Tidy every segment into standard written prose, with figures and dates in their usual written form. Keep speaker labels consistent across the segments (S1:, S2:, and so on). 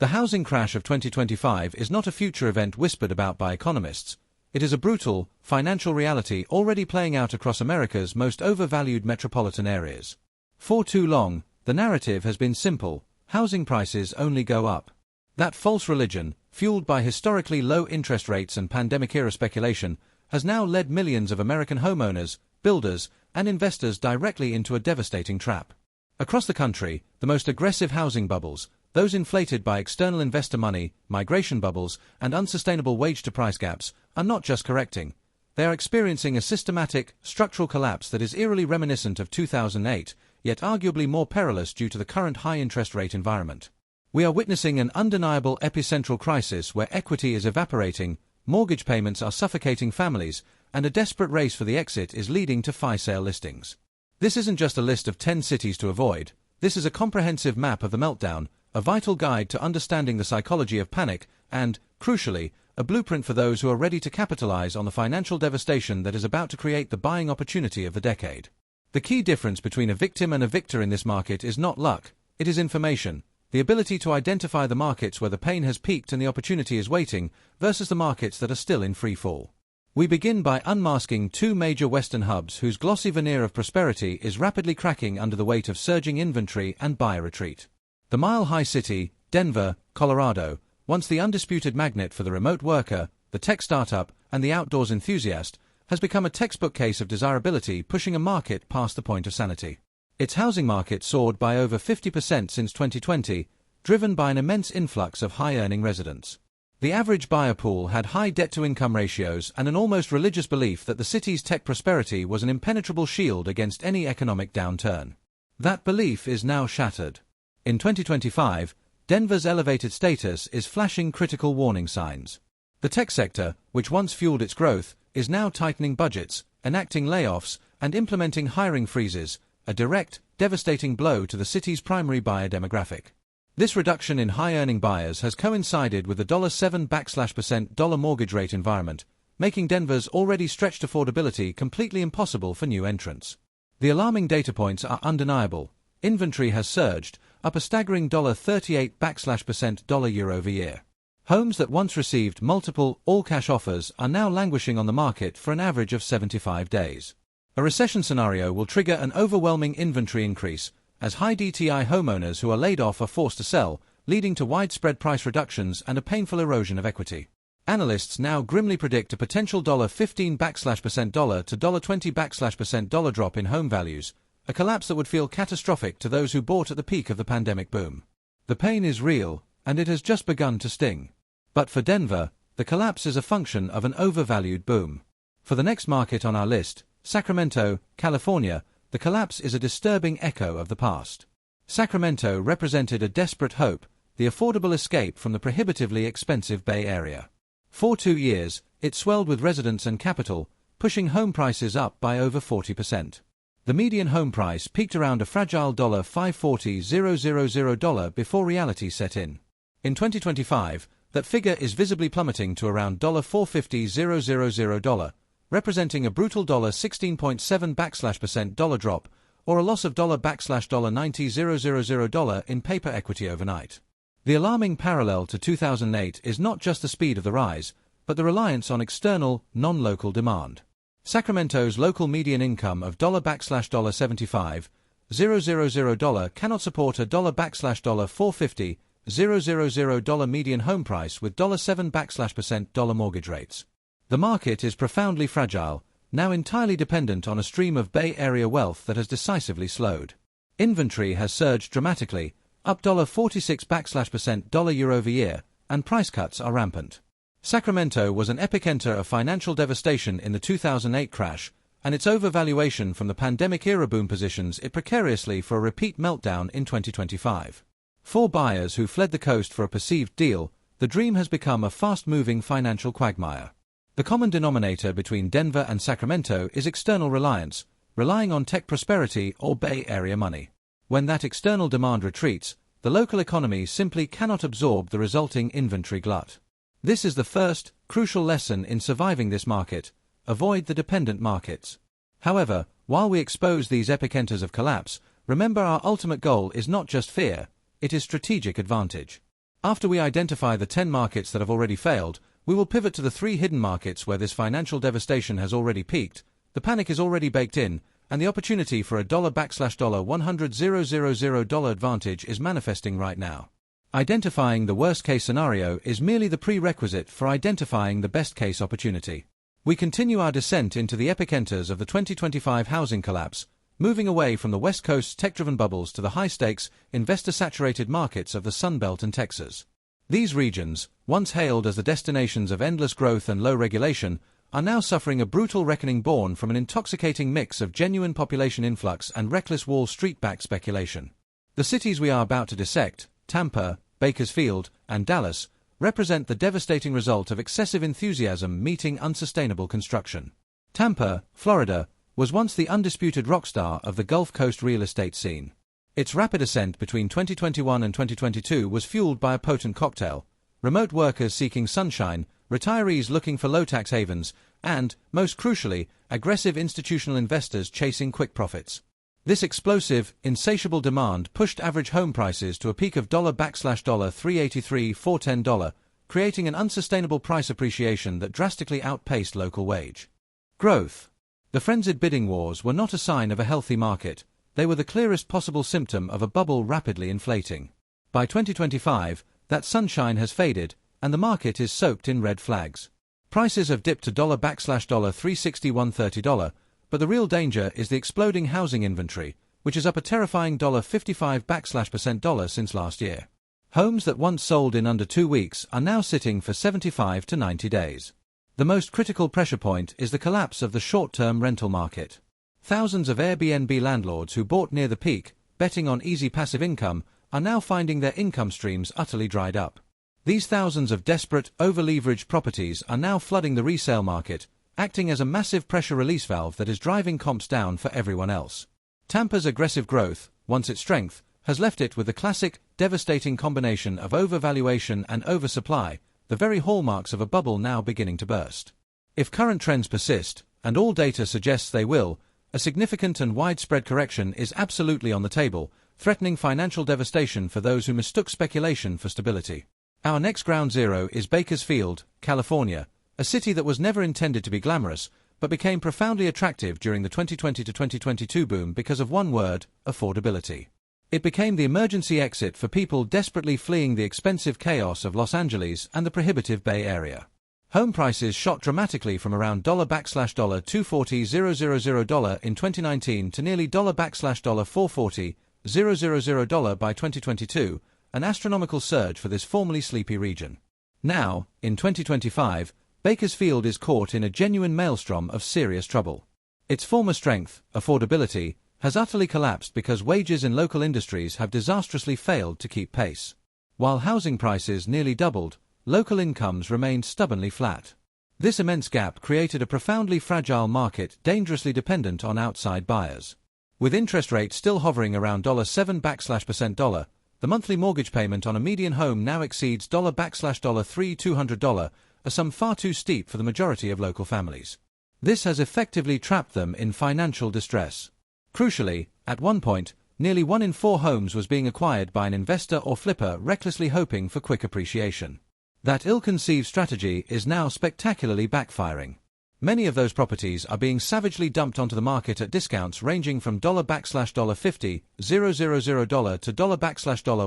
S1: The housing crash of 2025 is not a future event whispered about by economists. It is a brutal, financial reality already playing out across America's most overvalued metropolitan areas. For too long, the narrative has been simple: housing prices only go up. That false religion, fueled by historically low interest rates and pandemic-era speculation, has now led millions of American homeowners, builders, and investors directly into a devastating trap. Across the country, the most aggressive housing bubbles, those inflated by external investor money, migration bubbles, and unsustainable wage-to-price gaps, are not just correcting. They are experiencing a systematic, structural collapse that is eerily reminiscent of 2008, yet arguably more perilous due to the current high-interest rate environment. We are witnessing an undeniable epicentral crisis where equity is evaporating, mortgage payments are suffocating families, and a desperate race for the exit is leading to fire-sale listings. This isn't just a list of 10 cities to avoid. This is a comprehensive map of the meltdown, a vital guide to understanding the psychology of panic, and, crucially, a blueprint for those who are ready to capitalize on the financial devastation that is about to create the buying opportunity of the decade. The key difference between a victim and a victor in this market is not luck, it is information, the ability to identify the markets where the pain has peaked and the opportunity is waiting, versus the markets that are still in free fall. We begin by unmasking two major Western hubs whose glossy veneer of prosperity is rapidly cracking under the weight of surging inventory and buyer retreat. The mile-high city, Denver, Colorado, once the undisputed magnet for the remote worker, the tech startup, and the outdoors enthusiast, has become a textbook case of desirability pushing a market past the point of sanity. Its housing market soared by over 50% since 2020, driven by an immense influx of high-earning residents. The average buyer pool had high debt-to-income ratios and an almost religious belief that the city's tech prosperity was an impenetrable shield against any economic downturn. That belief is now shattered. In 2025, Denver's elevated status is flashing critical warning signs. The tech sector, which once fueled its growth, is now tightening budgets, enacting layoffs, and implementing hiring freezes, a direct, devastating blow to the city's primary buyer demographic. This reduction in high-earning buyers has coincided with the $7% mortgage rate environment, making Denver's already stretched affordability completely impossible for new entrants. The alarming data points are undeniable. Inventory has surged, up a staggering $38% year-over-year. Homes that once received multiple, all-cash offers are now languishing on the market for an average of 75 days. A recession scenario will trigger an overwhelming inventory increase, as high DTI homeowners who are laid off are forced to sell, leading to widespread price reductions and a painful erosion of equity. Analysts now grimly predict a potential $15% to $20% drop in home values, a collapse that would feel catastrophic to those who bought at the peak of the pandemic boom. The pain is real, and it has just begun to sting. But for Denver, the collapse is a function of an overvalued boom. For the next market on our list, Sacramento, California, the collapse is a disturbing echo of the past. Sacramento represented a desperate hope, the affordable escape from the prohibitively expensive Bay Area. For 2 years, it swelled with residents and capital, pushing home prices up by over 40%. The median home price peaked around a fragile $540,000 before reality set in. In 2025, that figure is visibly plummeting to around $450,000, representing a brutal $16.7% drop, or a loss of $90,000 in paper equity overnight. The alarming parallel to 2008 is not just the speed of the rise, but the reliance on external, non-local demand. Sacramento's local median income of $75,000 cannot support a $450,000 median home price with $7% mortgage rates. The market is profoundly fragile, now entirely dependent on a stream of Bay Area wealth that has decisively slowed. Inventory has surged dramatically, up $46% year-over-year, and price cuts are rampant. Sacramento was an epicenter of financial devastation in the 2008 crash, and its overvaluation from the pandemic-era boom positions it precariously for a repeat meltdown in 2025. For buyers who fled the coast for a perceived deal, the dream has become a fast-moving financial quagmire. The common denominator between Denver and Sacramento is external reliance, relying on tech prosperity or Bay Area money. When that external demand retreats, the local economy simply cannot absorb the resulting inventory glut. This is the first, crucial lesson in surviving this market: avoid the dependent markets. However, while we expose these epicenters of collapse, remember our ultimate goal is not just fear, it is strategic advantage. After we identify the 10 markets that have already failed, we will pivot to the 3 hidden markets where this financial devastation has already peaked, the panic is already baked in, and the opportunity for a $$100,000 advantage is manifesting right now. Identifying the worst-case scenario is merely the prerequisite for identifying the best-case opportunity. We continue our descent into the epicenters of the 2025 housing collapse, moving away from the West Coast's tech-driven bubbles to the high-stakes, investor-saturated markets of the Sun Belt and Texas. These regions, once hailed as the destinations of endless growth and low regulation, are now suffering a brutal reckoning born from an intoxicating mix of genuine population influx and reckless Wall Street-backed speculation. The cities we are about to dissect, Tampa, Bakersfield, and Dallas, represent the devastating result of excessive enthusiasm meeting unsustainable construction. Tampa, Florida, was once the undisputed rock star of the Gulf Coast real estate scene. Its rapid ascent between 2021 and 2022 was fueled by a potent cocktail: remote workers seeking sunshine, retirees looking for low-tax havens, and, most crucially, aggressive institutional investors chasing quick profits. This explosive, insatiable demand pushed average home prices to a peak of $383,410, creating an unsustainable price appreciation that drastically outpaced local wage growth. The frenzied bidding wars were not a sign of a healthy market, they were the clearest possible symptom of a bubble rapidly inflating. By 2025, that sunshine has faded, and the market is soaked in red flags. Prices have dipped to $361.30, but the real danger is the exploding housing inventory, which is up a terrifying $55% since last year. Homes that once sold in under 2 weeks are now sitting for 75 to 90 days. The most critical pressure point is the collapse of the short-term rental market. Thousands of Airbnb landlords who bought near the peak, betting on easy passive income, are now finding their income streams utterly dried up. These thousands of desperate, over-leveraged properties are now flooding the resale market, acting as a massive pressure release valve that is driving comps down for everyone else. Tampa's aggressive growth, once its strength, has left it with the classic, devastating combination of overvaluation and oversupply, the very hallmarks of a bubble now beginning to burst. If current trends persist, and all data suggests they will, a significant and widespread correction is absolutely on the table, threatening financial devastation for those who mistook speculation for stability. Our next ground zero is Bakersfield, California, a city that was never intended to be glamorous, but became profoundly attractive during the 2020 to 2022 boom because of one word: affordability. It became the emergency exit for people desperately fleeing the expensive chaos of Los Angeles and the prohibitive Bay Area. Home prices shot dramatically from around $240,000 in 2019 to nearly $440,000 by 2022, an astronomical surge for this formerly sleepy region. Now, in 2025, Bakersfield is caught in a genuine maelstrom of serious trouble. Its former strength, affordability, has utterly collapsed because wages in local industries have disastrously failed to keep pace. While housing prices nearly doubled, local incomes remained stubbornly flat. This immense gap created a profoundly fragile market dangerously dependent on outside buyers. With interest rates still hovering around $7/%, the monthly mortgage payment on a median home now exceeds $3,200, a sum far too steep for the majority of local families. This has effectively trapped them in financial distress. Crucially, at one point, nearly 1 in 4 homes was being acquired by an investor or flipper recklessly hoping for quick appreciation. That ill-conceived strategy is now spectacularly backfiring. Many of those properties are being savagely dumped onto the market at discounts ranging from $50,000 to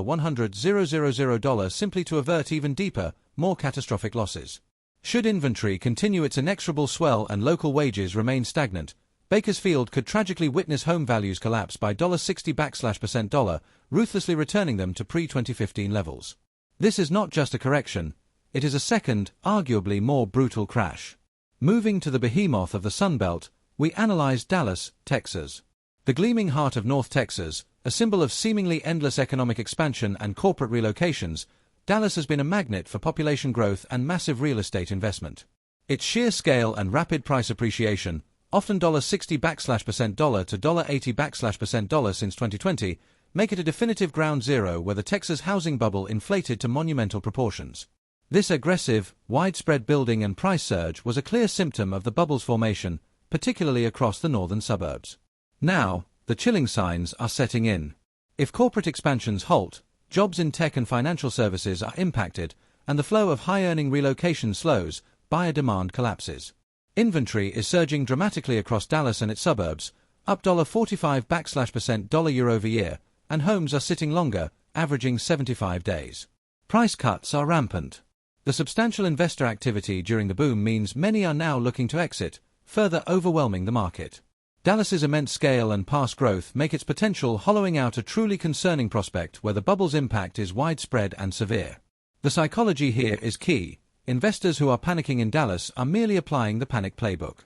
S1: $100,000 simply to avert even deeper, more catastrophic losses. Should inventory continue its inexorable swell and local wages remain stagnant, Bakersfield could tragically witness home values collapse by $60/%, ruthlessly returning them to pre-2015 levels. This is not just a correction, it is a second, arguably more brutal crash. Moving to the behemoth of the Sun Belt, we analyzed Dallas, Texas. The gleaming heart of North Texas, a symbol of seemingly endless economic expansion and corporate relocations, Dallas has been a magnet for population growth and massive real estate investment. Its sheer scale and rapid price appreciation, often $60/%, to $80/% since 2020, make it a definitive ground zero where the Texas housing bubble inflated to monumental proportions. This aggressive, widespread building and price surge was a clear symptom of the bubble's formation, particularly across the northern suburbs. Now, the chilling signs are setting in. If corporate expansions halt, jobs in tech and financial services are impacted, and the flow of high-earning relocation slows, buyer demand collapses. Inventory is surging dramatically across Dallas and its suburbs, up $45% year over year, and homes are sitting longer, averaging 75 days. Price cuts are rampant. The substantial investor activity during the boom means many are now looking to exit, further overwhelming the market. Dallas's immense scale and past growth make its potential hollowing out a truly concerning prospect where the bubble's impact is widespread and severe. The psychology here is key. Investors who are panicking in Dallas are merely applying the panic playbook.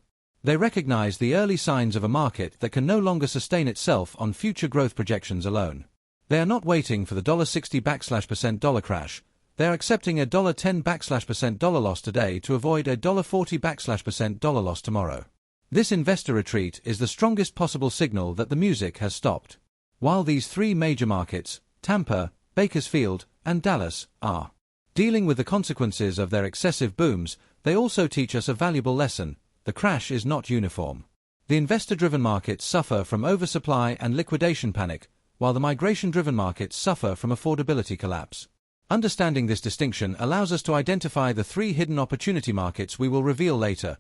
S1: They recognize the early signs of a market that can no longer sustain itself on future growth projections alone. They are not waiting for the $60% dollar crash. They are accepting a $10% dollar loss today to avoid a $40% dollar loss tomorrow. This investor retreat is the strongest possible signal that the music has stopped. While these three major markets, Tampa, Bakersfield, and Dallas, are dealing with the consequences of their excessive booms, they also teach us a valuable lesson: the crash is not uniform. The investor-driven markets suffer from oversupply and liquidation panic, while the migration-driven markets suffer from affordability collapse. Understanding this distinction allows us to identify the three hidden opportunity markets we will reveal later.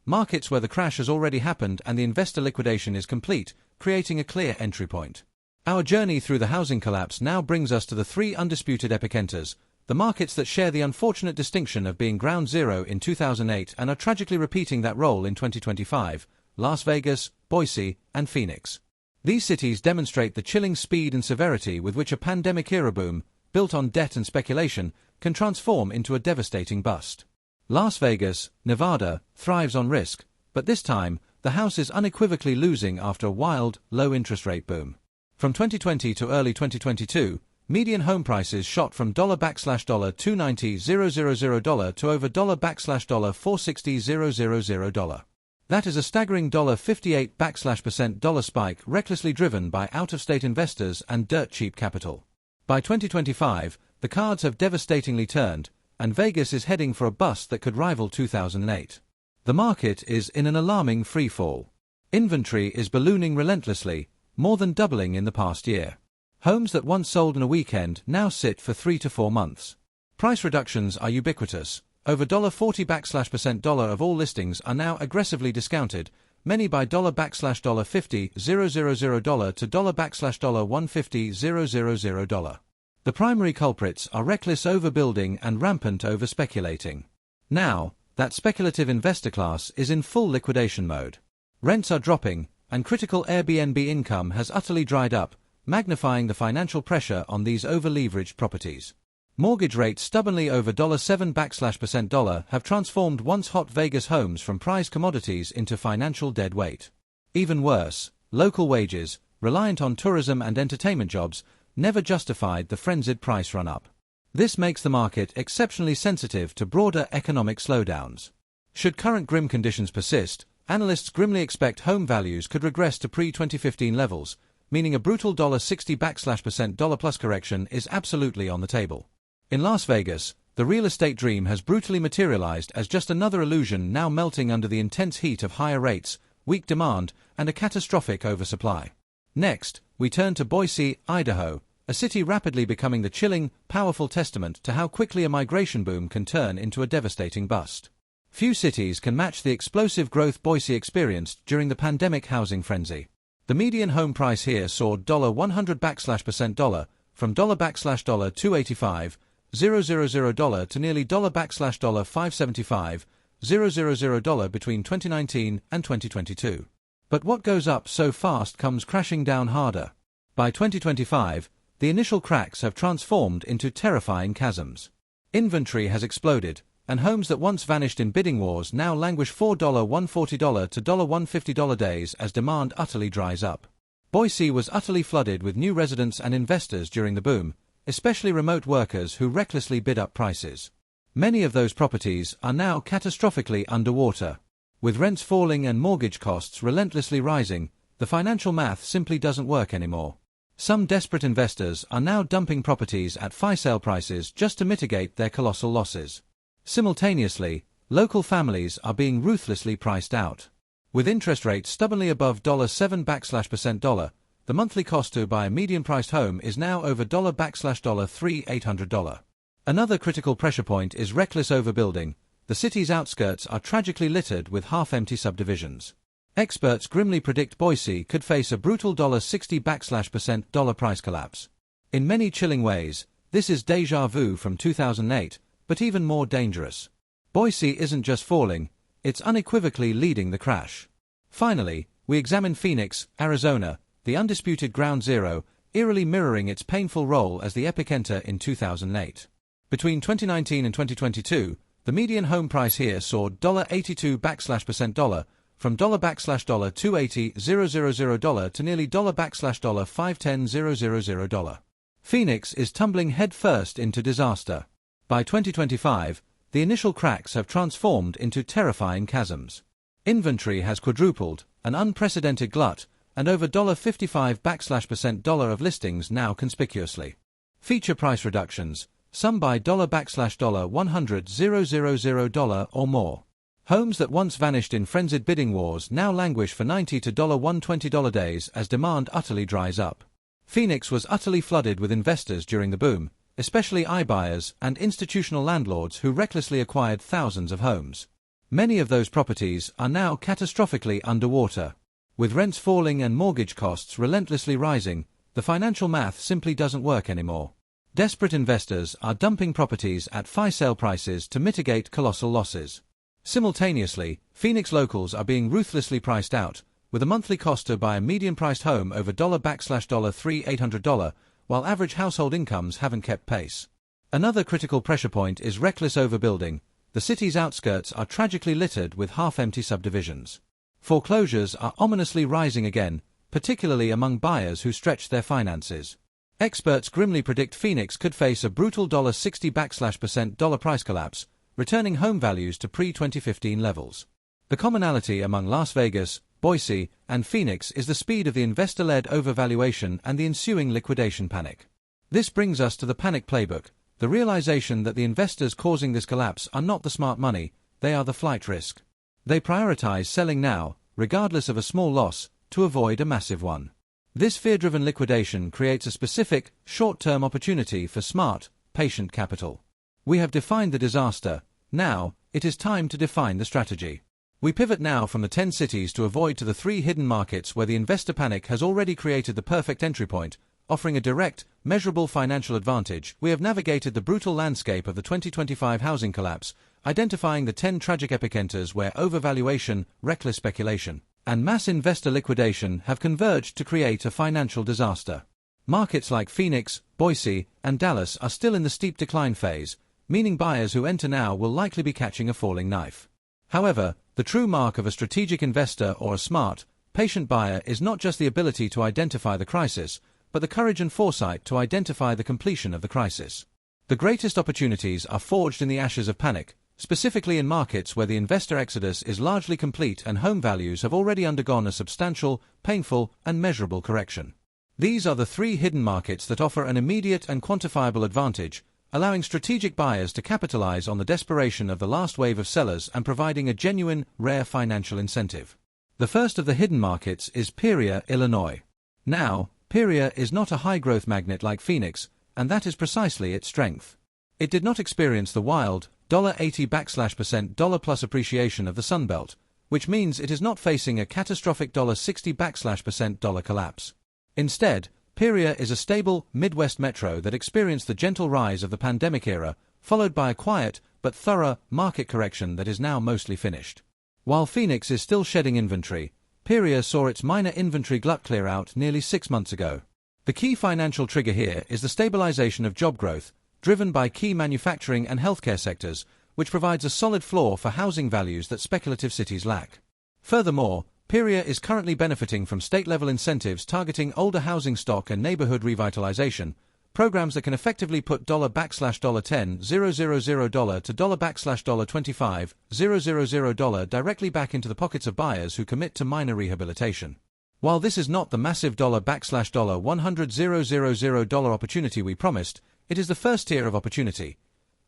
S1: Markets where the crash has already happened and the investor liquidation is complete, creating a clear entry point. Our journey through the housing collapse now brings us to the three undisputed epicenters, the markets that share the unfortunate distinction of being ground zero in 2008 and are tragically repeating that role in 2025, Las Vegas, Boise, and Phoenix. These cities demonstrate the chilling speed and severity with which a pandemic-era boom, built on debt and speculation, can transform into a devastating bust. Las Vegas, Nevada, thrives on risk, but this time, the house is unequivocally losing after a wild, low-interest rate boom. From 2020 to early 2022, median home prices shot from $290,000 to over $460,000. That is a staggering $58% spike recklessly driven by out-of-state investors and dirt-cheap capital. By 2025, the cards have devastatingly turned, and Vegas is heading for a bust that could rival 2008. The market is in an alarming freefall. Inventory is ballooning relentlessly, more than doubling in the past year. Homes that once sold in a weekend now sit for 3 to 4 months. Price reductions are ubiquitous. Over $40% of all listings are now aggressively discounted, many by $50,000 to $150,000. The primary culprits are reckless overbuilding and rampant overspeculating. Now, that speculative investor class is in full liquidation mode. Rents are dropping, and critical Airbnb income has utterly dried up, magnifying the financial pressure on these over-leveraged properties. Mortgage rates stubbornly over $7% have transformed once hot Vegas homes from prized commodities into financial dead weight. Even worse, local wages, reliant on tourism and entertainment jobs, never justified the frenzied price run-up. This makes the market exceptionally sensitive to broader economic slowdowns. Should current grim conditions persist, analysts grimly expect home values could regress to pre-2015 levels, meaning a brutal $60% plus correction is absolutely on the table. In Las Vegas, the real estate dream has brutally materialized as just another illusion now melting under the intense heat of higher rates, weak demand, and a catastrophic oversupply. Next, we turn to Boise, Idaho, a city rapidly becoming the chilling, powerful testament to how quickly a migration boom can turn into a devastating bust. Few cities can match the explosive growth Boise experienced during the pandemic housing frenzy. The median home price here soared $100% from $285,000 to nearly $575,000 between 2019 and 2022. But what goes up so fast comes crashing down harder. By 2025, the initial cracks have transformed into terrifying chasms. Inventory has exploded, and homes that once vanished in bidding wars now languish $140 to $150 days as demand utterly dries up. Boise was utterly flooded with new residents and investors during the boom, especially remote workers who recklessly bid up prices. Many of those properties are now catastrophically underwater. With rents falling and mortgage costs relentlessly rising, the financial math simply doesn't work anymore. Some desperate investors are now dumping properties at fire sale prices just to mitigate their colossal losses. Simultaneously, local families are being ruthlessly priced out. With interest rates stubbornly above $7%, the monthly cost to buy a median-priced home is now over $3,800. Another critical pressure point is reckless overbuilding. The city's outskirts are tragically littered with half-empty subdivisions. Experts grimly predict Boise could face a brutal $60% price collapse. In many chilling ways, this is déjà vu from 2008, but even more dangerous. Boise isn't just falling, it's unequivocally leading the crash. Finally, we examine Phoenix, Arizona, the undisputed ground zero, eerily mirroring its painful role as the epicenter in 2008. Between 2019 and 2022, the median home price here soared $82% from $280,000 to nearly $510,000. Phoenix is tumbling headfirst into disaster. By 2025, the initial cracks have transformed into terrifying chasms. Inventory has quadrupled, an unprecedented glut, and over $55% of listings now conspicuously. Feature price reductions, some by $$100,000 or more. Homes that once vanished in frenzied bidding wars now languish for $90 to $120 days as demand utterly dries up. Phoenix was utterly flooded with investors during the boom, especially iBuyers and institutional landlords who recklessly acquired thousands of homes. Many of those properties are now catastrophically underwater. With rents falling and mortgage costs relentlessly rising, the financial math simply doesn't work anymore. Desperate investors are dumping properties at fire sale prices to mitigate colossal losses. Simultaneously, Phoenix locals are being ruthlessly priced out, with a monthly cost to buy a median-priced home over $3,800, while average household incomes haven't kept pace. Another critical pressure point is reckless overbuilding. The city's outskirts are tragically littered with half-empty subdivisions. Foreclosures are ominously rising again, particularly among buyers who stretched their finances. Experts grimly predict Phoenix could face a brutal $60% price collapse, returning home values to pre-2015 levels. The commonality among Las Vegas, Boise, and Phoenix is the speed of the investor-led overvaluation and the ensuing liquidation panic. This brings us to the panic playbook, the realization that the investors causing this collapse are not the smart money, they are the flight risk. They prioritize selling now, regardless of a small loss, to avoid a massive one. This fear-driven liquidation creates a specific, short-term opportunity for smart, patient capital. We have defined the disaster. Now, it is time to define the strategy. We pivot now from the 10 cities to avoid to the 3 hidden markets where the investor panic has already created the perfect entry point, offering a direct, measurable financial advantage. We have navigated the brutal landscape of the 2025 housing collapse, identifying the 10 tragic epicenters where overvaluation, reckless speculation, and mass investor liquidation have converged to create a financial disaster. Markets like Phoenix, Boise, and Dallas are still in the steep decline phase, meaning buyers who enter now will likely be catching a falling knife. However, the true mark of a strategic investor or a smart, patient buyer is not just the ability to identify the crisis, but the courage and foresight to identify the completion of the crisis. The greatest opportunities are forged in the ashes of panic, specifically in markets where the investor exodus is largely complete and home values have already undergone a substantial, painful, and measurable correction. These are the 3 hidden markets that offer an immediate and quantifiable advantage, allowing strategic buyers to capitalize on the desperation of the last wave of sellers and providing a genuine, rare financial incentive. The first of the hidden markets is Peoria, Illinois. Now, Peoria is not a high-growth magnet like Phoenix, and that is precisely its strength. It did not experience the wild, $80% plus appreciation of the Sunbelt, which means it is not facing a catastrophic $60% collapse. Instead, Peoria is a stable, Midwest metro that experienced the gentle rise of the pandemic era, followed by a quiet, but thorough, market correction that is now mostly finished. While Phoenix is still shedding inventory, Peoria saw its minor inventory glut clear out nearly 6 months ago. The key financial trigger here is the stabilization of job growth, driven by key manufacturing and healthcare sectors, which provides a solid floor for housing values that speculative cities lack. Furthermore, Peoria is currently benefiting from state-level incentives targeting older housing stock and neighborhood revitalization, programs that can effectively put $10,000 to $25,000 directly back into the pockets of buyers who commit to minor rehabilitation. While this is not the massive $100,000 opportunity we promised, it is the first tier of opportunity.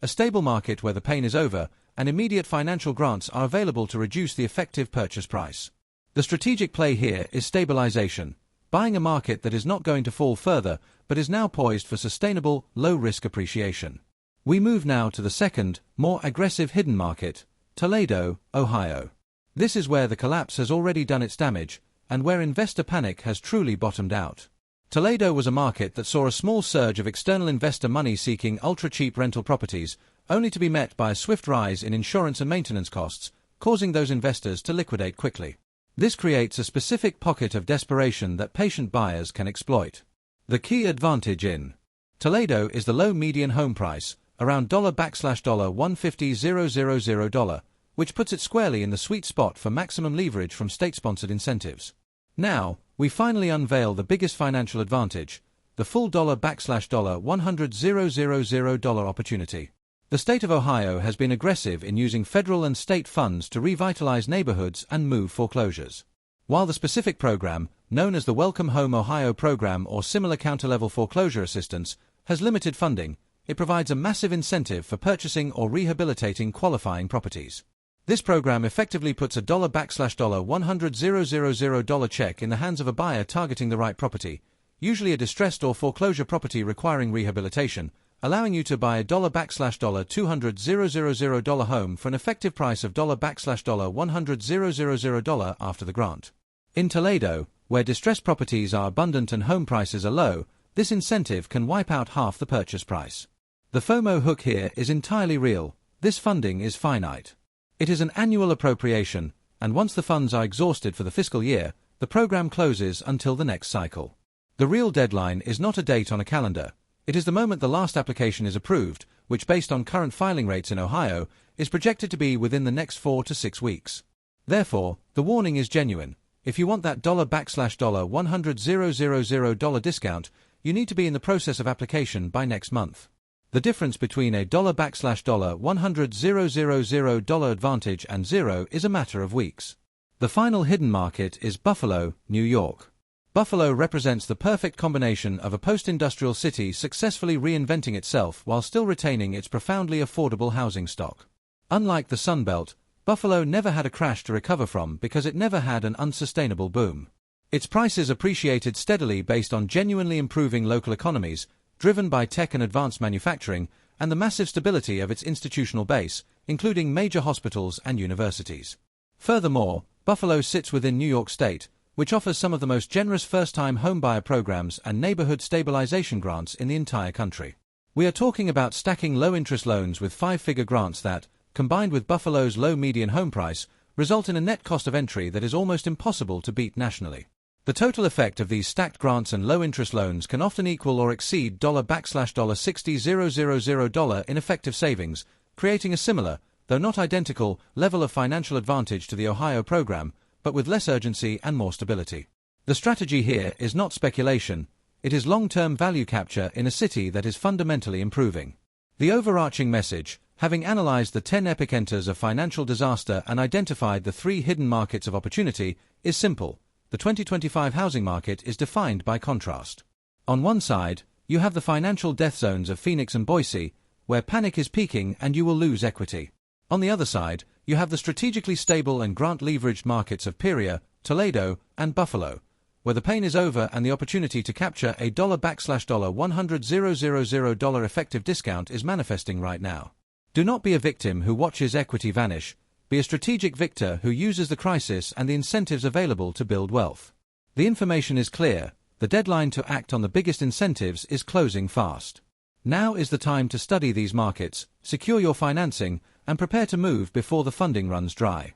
S1: A stable market where the pain is over, and immediate financial grants are available to reduce the effective purchase price. The strategic play here is stabilization. buying a market that is not going to fall further but is now poised for sustainable, low-risk appreciation. We move now to the second, more aggressive hidden market, Toledo, Ohio. This is where the collapse has already done its damage, and where investor panic has truly bottomed out. Toledo was a market that saw a small surge of external investor money seeking ultra-cheap rental properties, only to be met by a swift rise in insurance and maintenance costs, causing those investors to liquidate quickly. This creates a specific pocket of desperation that patient buyers can exploit. The key advantage in Toledo is the low median home price, around $150,000, which puts it squarely in the sweet spot for maximum leverage from state-sponsored incentives. Now, we finally unveil the biggest financial advantage, the full $100,000 opportunity. The state of Ohio has been aggressive in using federal and state funds to revitalize neighborhoods and move foreclosures. While the specific program, known as the Welcome Home Ohio program or similar counter-level foreclosure assistance, has limited funding, it provides a massive incentive for purchasing or rehabilitating qualifying properties. This program effectively puts a $100,000 check in the hands of a buyer targeting the right property, usually a distressed or foreclosure property requiring rehabilitation, allowing you to buy a $200,000 home for an effective price of $100,000 after the grant. In Toledo, where distressed properties are abundant and home prices are low, this incentive can wipe out half the purchase price. The FOMO hook here is entirely real. This funding is finite. It is an annual appropriation, and once the funds are exhausted for the fiscal year, the program closes until the next cycle. The real deadline is not a date on a calendar. It is the moment the last application is approved, which based on current filing rates in Ohio, is projected to be within the next 4 to 6 weeks. Therefore, the warning is genuine. If you want that $100,000 discount, you need to be in the process of application by next month. The difference between a $100,000 advantage and zero is a matter of weeks. The final hidden market is Buffalo, New York. Buffalo represents the perfect combination of a post-industrial city successfully reinventing itself while still retaining its profoundly affordable housing stock. Unlike the Sun Belt, Buffalo never had a crash to recover from because it never had an unsustainable boom. Its prices appreciated steadily based on genuinely improving local economies, driven by tech and advanced manufacturing, and the massive stability of its institutional base, including major hospitals and universities. Furthermore, Buffalo sits within New York State, which offers some of the most generous first-time homebuyer programs and neighborhood stabilization grants in the entire country. We are talking about stacking low-interest loans with 5-figure grants that, combined with Buffalo's low median home price, result in a net cost of entry that is almost impossible to beat nationally. The total effect of these stacked grants and low-interest loans can often equal or exceed $$60,000 in effective savings, creating a similar, though not identical, level of financial advantage to the Ohio program, but with less urgency and more stability. The strategy here is not speculation, it is long-term value capture in a city that is fundamentally improving. The overarching message, having analyzed the 10 epicenters of financial disaster and identified the 3 hidden markets of opportunity, is simple. The 2025 housing market is defined by contrast. On one side, you have the financial death zones of Phoenix and Boise, where panic is peaking and you will lose equity. On the other side, you have the strategically stable and grant-leveraged markets of Peoria, Toledo, and Buffalo, where the pain is over and the opportunity to capture a $100,000 effective discount is manifesting right now. Do not be a victim who watches equity vanish. Be a strategic victor who uses the crisis and the incentives available to build wealth. The information is clear. The deadline to act on the biggest incentives is closing fast. Now is the time to study these markets, secure your financing, and prepare to move before the funding runs dry.